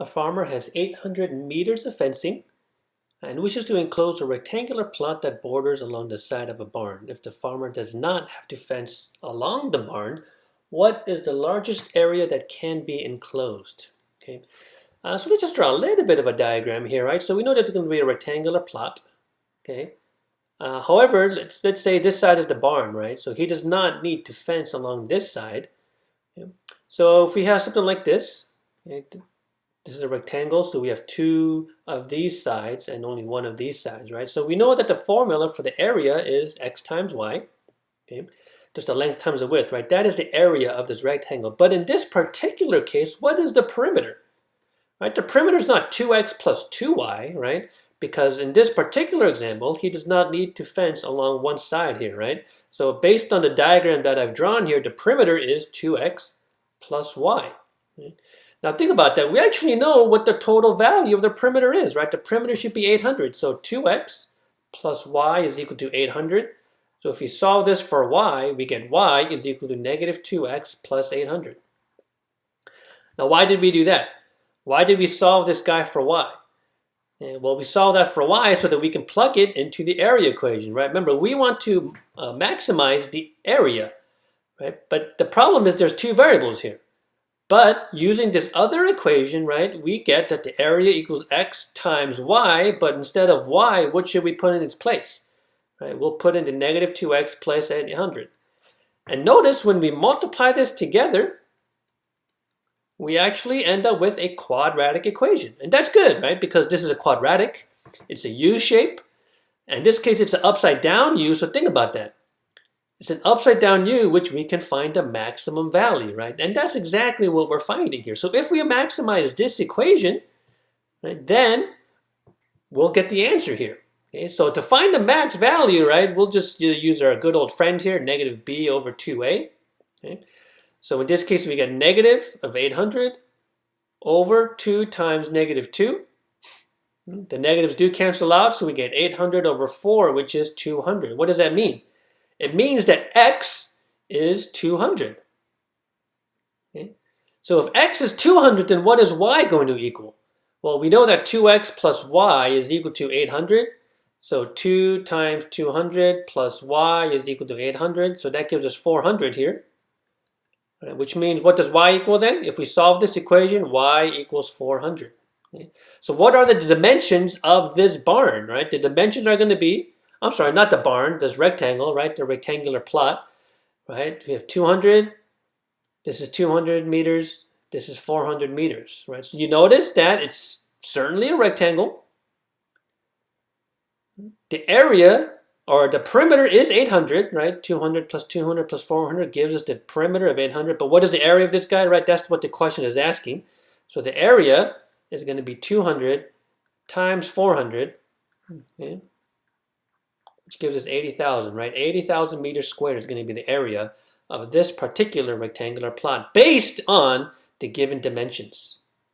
A farmer has 800 meters of fencing and wishes to enclose a rectangular plot that borders along the side of a barn. If the farmer does not have to fence along the barn, what is the largest area that can be enclosed? Okay, so let's just draw a little bit of a diagram here, right? So we know there's going to be a rectangular plot, okay? However, let's say this side is the barn, right? So he does not need to fence along this side. Okay? So if we have something like this, okay, this is a rectangle, so we have two of these sides and only one of these sides, right? So we know that the formula for the area is x times y, okay? Just the length times the width, right? That is the area of this rectangle. But in this particular case, what is the perimeter? Right? The perimeter is not 2x plus 2y, right? Because in this particular example, he does not need to fence along one side here, right? So based on the diagram that I've drawn here, the perimeter is 2x plus y. Right? Now think about that. We actually know what the total value of the perimeter is, right? The perimeter should be 800. So 2x plus y is equal to 800. So if you solve this for y, we get y is equal to negative 2x plus 800. Now why did we do that? Why did we solve this guy for y? Well, we solve that for y so that we can plug it into the area equation, right? Remember, we want to maximize the area, right? But the problem is there's two variables here. But using this other equation, right, we get that the area equals x times y, but instead of y, what should we put in its place? Right, we'll put in the negative 2x plus 800. And notice when we multiply this together, we actually end up with a quadratic equation. And that's good, right? Because this is a quadratic, it's a U shape. In this case, it's an upside down U, so think about that. It's an upside down U, which we can find the maximum value, right? And that's exactly what we're finding here. So if we maximize this equation, right, then we'll get the answer here. Okay, so to find the max value, right, we'll just use our good old friend here, negative b over 2a. Okay? So in this case, we get negative of 800 over 2 times negative 2. The negatives do cancel out, so we get 800 over 4, which is 200. What does that mean? It means that x is 200. Okay? So if x is 200, then what is y going to equal? Well, we know that 2x plus y is equal to 800. So 2 times 200 plus y is equal to 800. So that gives us 400 here. Right, which means what does y equal then? If we solve this equation, y equals 400. Okay? So what are the dimensions of this barn, right? The dimensions are going to be, I'm sorry, not the barn, this rectangle, right? The rectangular plot, right? We have 200, this is 200 meters, this is 400 meters, right? So you notice that it's certainly a rectangle. The area, or the perimeter is 800, right? 200 plus 200 plus 400 gives us the perimeter of 800. But what is the area of this guy, right? That's what the question is asking. So the area is going to be 200 times 400, okay, which gives us 80,000, right? 80,000 meters squared is going to be the area of this particular rectangular plot based on the given dimensions.